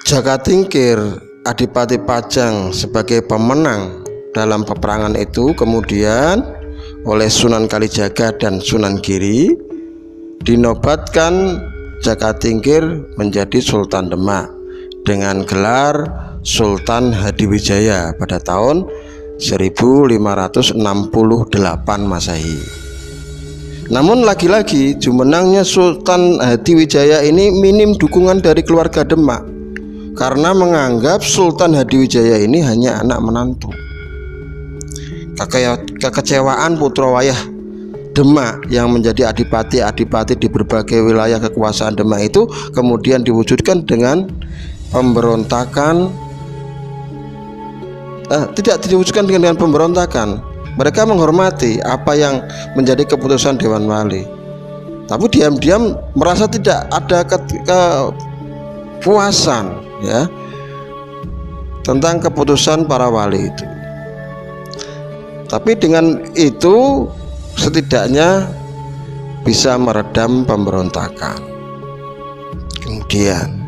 Jakatingkir, Adipati Pajang sebagai pemenang dalam peperangan itu kemudian oleh Sunan Kalijaga dan Sunan Giri dinobatkan Jakatingkir menjadi Sultan Demak dengan gelar Sultan Hadiwijaya pada tahun 1568 Masehi. Namun lagi-lagi jumenangnya Sultan Hadiwijaya ini minim dukungan dari keluarga Demak karena menganggap Sultan Hadiwijaya ini hanya anak menantu. Kekecewaan putra wayah Demak yang menjadi adipati di berbagai wilayah kekuasaan Demak itu kemudian diwujudkan dengan pemberontakan. Tidak diwujudkan dengan pemberontakan. Mereka menghormati apa yang menjadi keputusan Dewan Wali, tapi diam-diam merasa tidak ada kepuasan ya tentang keputusan para wali itu. Tapi dengan itu setidaknya bisa meredam pemberontakan. Kemudian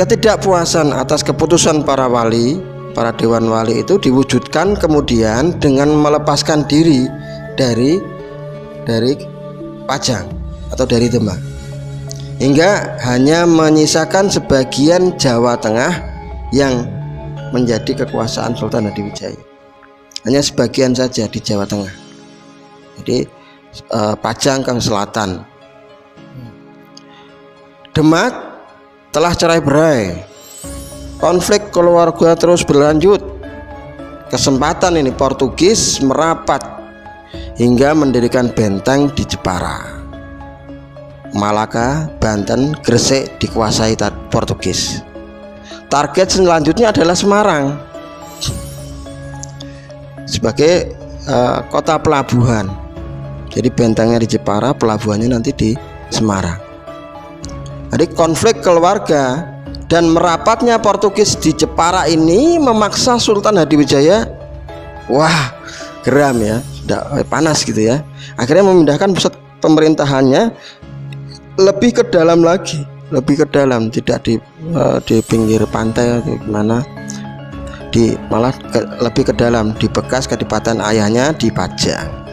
ketidakpuasan atas keputusan para wali, para dewan wali itu diwujudkan kemudian dengan melepaskan diri dari Pajang atau dari Demak, hingga hanya menyisakan sebagian Jawa Tengah yang menjadi kekuasaan Sultan Hadiwijaya. Hanya sebagian saja di Jawa Tengah. Jadi Pajang ke selatan. Demak telah cerai-berai, konflik keluarga terus berlanjut. Kesempatan ini Portugis merapat hingga mendirikan benteng di Jepara. Malaka, Banten, Gresik dikuasai Portugis. Target selanjutnya adalah Semarang sebagai kota pelabuhan. Jadi bentengnya di Jepara, pelabuhannya nanti di Semarang. Jadi konflik keluarga dan merapatnya Portugis di Jepara ini memaksa Sultan Hadiwijaya, wah geram ya, sudah panas gitu ya. Akhirnya memindahkan pusat pemerintahannya lebih ke dalam lagi, lebih ke dalam, tidak di pinggir pantai atau gimana, malah lebih ke dalam, di bekas kadipaten ayahnya di Pajang.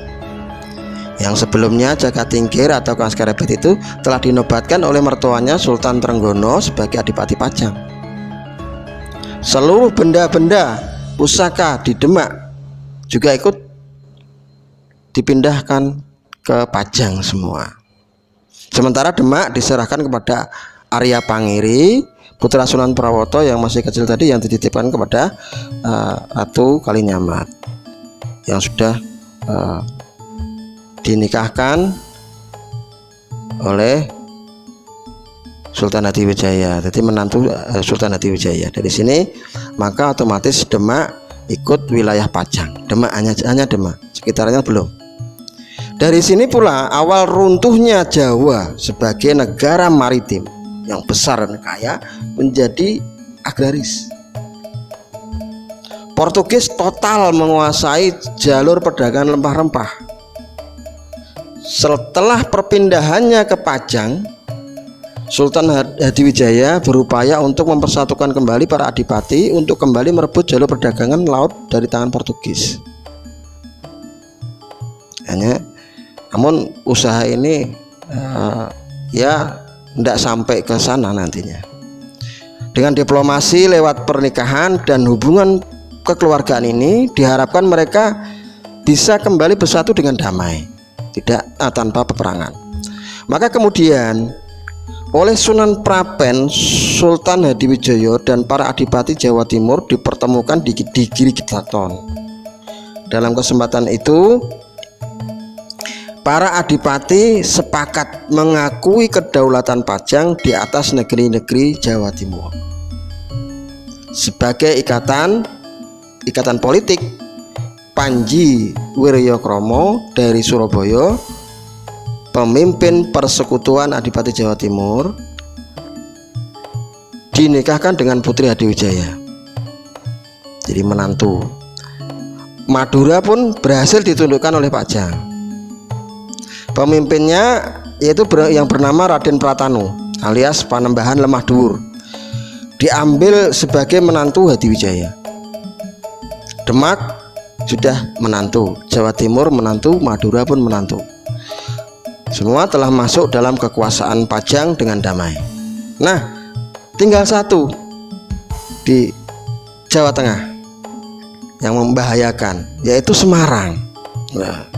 Yang sebelumnya Jakatingkir atau Kaskarebet itu telah dinobatkan oleh mertuanya Sultan Trenggono sebagai Adipati Pajang. Seluruh benda-benda pusaka di Demak juga ikut dipindahkan ke Pajang semua. Sementara Demak diserahkan kepada Arya Pangiri, putra Sunan Prawoto yang masih kecil tadi, yang dititipkan kepada Ratu Kalinyamat yang sudah dinikahkan oleh Sultan Hadiwijaya. Jadi menantu Sultan Hadiwijaya. Dari sini maka otomatis Demak ikut wilayah Pajang. Demak hanya Demak, sekitarnya belum. Dari sini pula awal runtuhnya Jawa sebagai negara maritim yang besar dan kaya menjadi agraris. Portugis total menguasai jalur perdagangan rempah-rempah. Setelah perpindahannya ke Pajang, Sultan Hadiwijaya berupaya untuk mempersatukan kembali para adipati untuk kembali merebut jalur perdagangan laut dari tangan Portugis. Namun usaha ini ya tidak sampai ke sana nantinya. Dengan diplomasi lewat pernikahan dan hubungan kekeluargaan ini diharapkan mereka bisa kembali bersatu dengan damai, tidak tanpa peperangan. Maka kemudian oleh Sunan Prapen, Sultan Hadiwijaya dan para adipati Jawa Timur dipertemukan di Girigitaton. Dalam kesempatan itu para adipati sepakat mengakui kedaulatan Pajang di atas negeri-negeri Jawa Timur sebagai ikatan politik. Panji Wiryokromo dari Surabaya, pemimpin persekutuan Adipati Jawa Timur, dinikahkan dengan Putri Hadiwijaya, jadi menantu. Madura pun berhasil ditundukkan oleh Pajang. Pemimpinnya yaitu yang bernama Raden Pratanu alias Panembahan Lemah Dhuwur, diambil sebagai menantu Hadiwijaya. Demak sudah menantu, Jawa Timur menantu, Madura pun menantu. Semua telah masuk dalam kekuasaan Pajang dengan damai. Nah, tinggal satu di Jawa Tengah yang membahayakan, yaitu Semarang. Nah,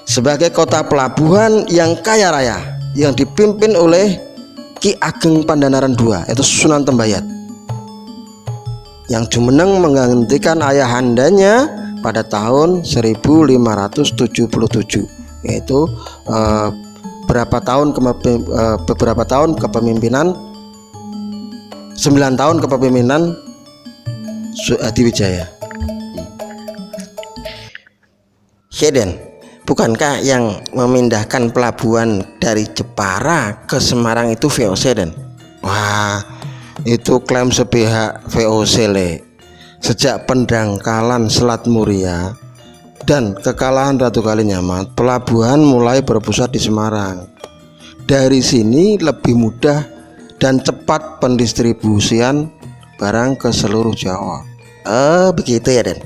sebagai kota pelabuhan yang kaya raya yang dipimpin oleh Ki Ageng Pandhanaran II, yaitu Sunan Tembayat, yang jumeneng menggantikan ayahandanya pada tahun 1577, yaitu beberapa tahun kepemimpinan 9 tahun kepemimpinan Hadiwijaya. Heden, bukankah yang memindahkan pelabuhan dari Jepara ke Semarang itu VOC, Den? Wah, itu klaim sepihak VOC le. Sejak pendangkalan Selat Muria dan kekalahan Ratu Kalinyamat, pelabuhan mulai berpusat di Semarang. Dari sini lebih mudah dan cepat pendistribusian barang ke seluruh Jawa. Oh, begitu ya, Den?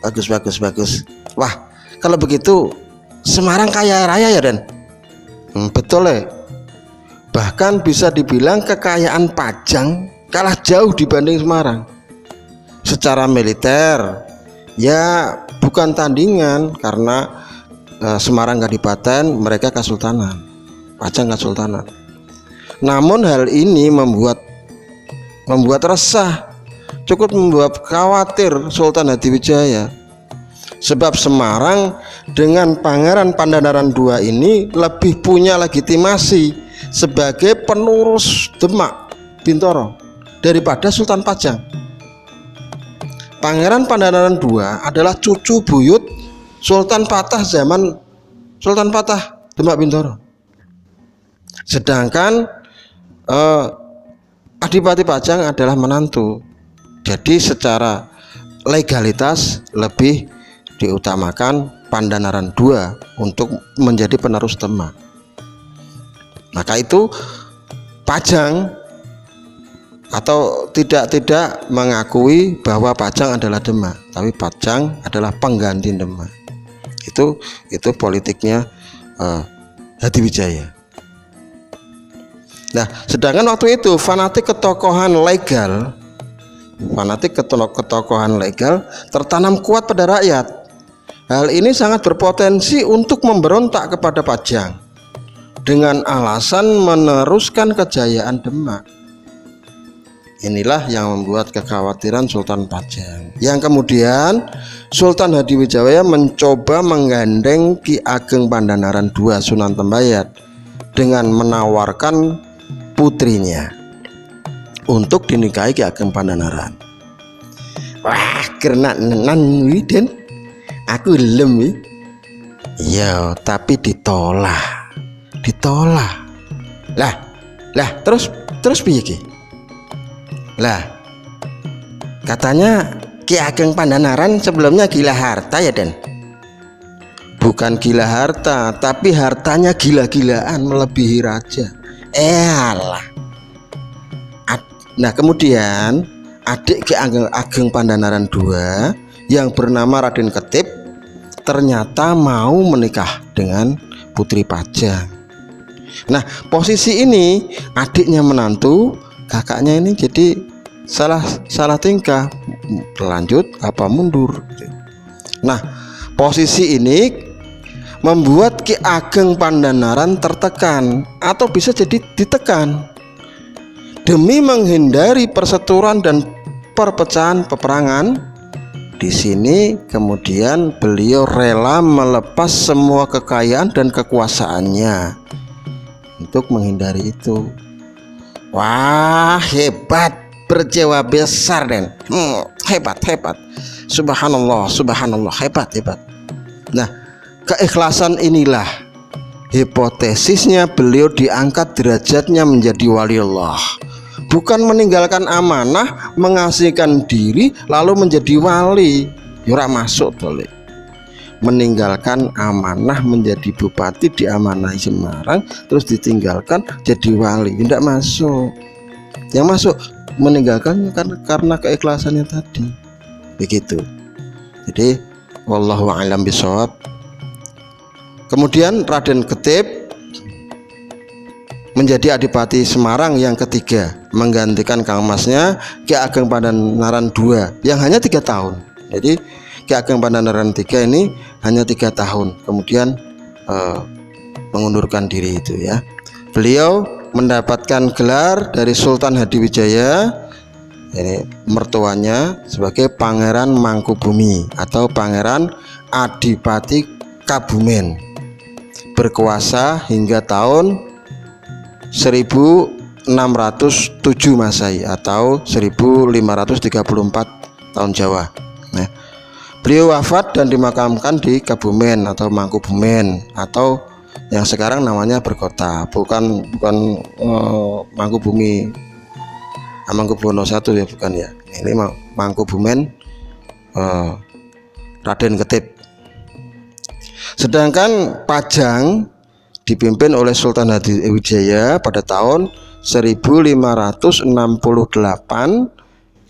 Bagus. Wah, kalau begitu Semarang kaya raya ya, Den? Betul ya. Bahkan bisa dibilang kekayaan Pajang kalah jauh dibanding Semarang. Secara militer ya bukan tandingan, karena Semarang kadipaten, mereka kesultanan, Pajang kesultanan. Namun hal ini membuat resah, cukup membuat khawatir Sultan Hadiwijaya, sebab Semarang dengan Pangeran Pandhanaran II ini lebih punya legitimasi sebagai penurus Demak Bintoro daripada Sultan Pajang. Pangeran Pandhanaran II adalah cucu buyut Sultan Patah zaman Sultan Patah Demak Bintoro, sedangkan Adipati Pajang adalah menantu. Jadi secara legalitas lebih diutamakan Pandhanaran II untuk menjadi penerus Demak. Maka itu Pajang atau tidak mengakui bahwa Pajang adalah Demak, tapi Pajang adalah pengganti Demak. Itu politiknya Hadiwijaya. Nah, sedangkan waktu itu fanatik ketokohan legal tertanam kuat pada rakyat. Hal ini sangat berpotensi untuk memberontak kepada Pajang dengan alasan meneruskan kejayaan Demak. Inilah yang membuat kekhawatiran Sultan Pajang, yang kemudian Sultan Hadiwijaya mencoba menggandeng Ki Ageng Pandhanaran II Sunan Tembayat dengan menawarkan putrinya untuk dinikahi Ki Ageng Pandhanaran. Wah, kena nenan Den, aku gelem wi. Ya, tapi ditolak. Lah, terus piye ki? Lah, katanya Ki Ageng Pandhanaran sebelumnya gila harta ya, Den? Bukan gila harta, tapi hartanya gila-gilaan melebihi raja. Alah. Nah, kemudian adik Ki Ageng Pandhanaran II yang bernama Raden Ketip ternyata mau menikah dengan putri Pajang. Nah, posisi ini adiknya menantu, kakaknya ini jadi salah tingkah, lanjut apa mundur. Nah, posisi ini membuat Ki Ageng Pandhanaran tertekan atau bisa jadi ditekan. Demi menghindari perseteruan dan peperangan, di sini kemudian beliau rela melepas semua kekayaan dan kekuasaannya untuk menghindari itu. Wah, hebat, berjiwa besar, Den. Hebat. Subhanallah, hebat. Nah, keikhlasan inilah hipotesisnya beliau diangkat derajatnya menjadi waliullah. Bukan meninggalkan amanah, mengasihkan diri lalu menjadi wali. Yura masuk tole. meninggalkan amanah menjadi bupati, diamanahi Semarang terus ditinggalkan jadi wali, tidak masuk. Yang masuk meninggalkan karena keikhlasannya tadi, begitu. Jadi wallahu a'lam bishawab. Kemudian Raden Ketip menjadi Adipati Semarang yang ketiga, menggantikan Kang Masnya Ki Ageng Pandhanaran II yang hanya 3 tahun. Jadi Ki Ageng Pandhanaran III ini hanya 3 tahun, kemudian mengundurkan diri itu ya. Beliau mendapatkan gelar dari Sultan Hadiwijaya, ini mertuanya, sebagai Pangeran Mangkubumi atau Pangeran Adipati Kabumen, berkuasa hingga tahun 1607 Masehi atau 1534 tahun Jawa. Nah, beliau wafat dan dimakamkan di Kabumen atau Mangkubumen atau yang sekarang namanya Berkota, bukan Mangkubumi Mangkubuwono I ya, bukan ya. Ini Mangkubumen Raden Ketip. Sedangkan Pajang dipimpin oleh Sultan Hadiwijaya pada tahun 1568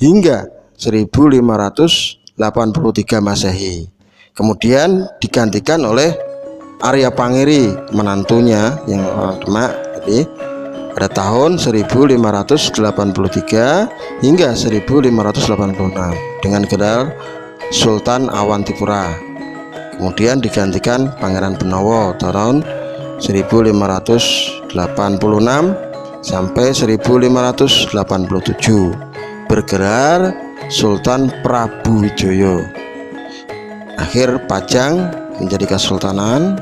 hingga 1583 Masehi. Kemudian digantikan oleh Arya Pangiri, menantunya yang orang Demak. Jadi pada tahun 1583 hingga 1586 dengan gelar Sultan Awantipura. Kemudian digantikan Pangeran Benowo tahun 1586 sampai 1587 bergelar Sultan Prabu Wijaya. Akhir Pajang menjadi kesultanan,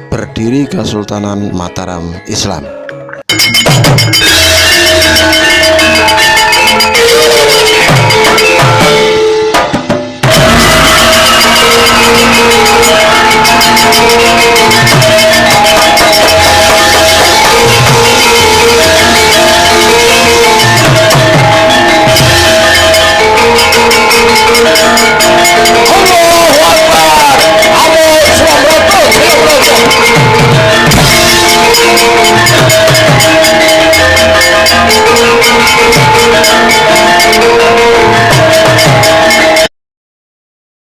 berdiri Kesultanan Mataram Islam.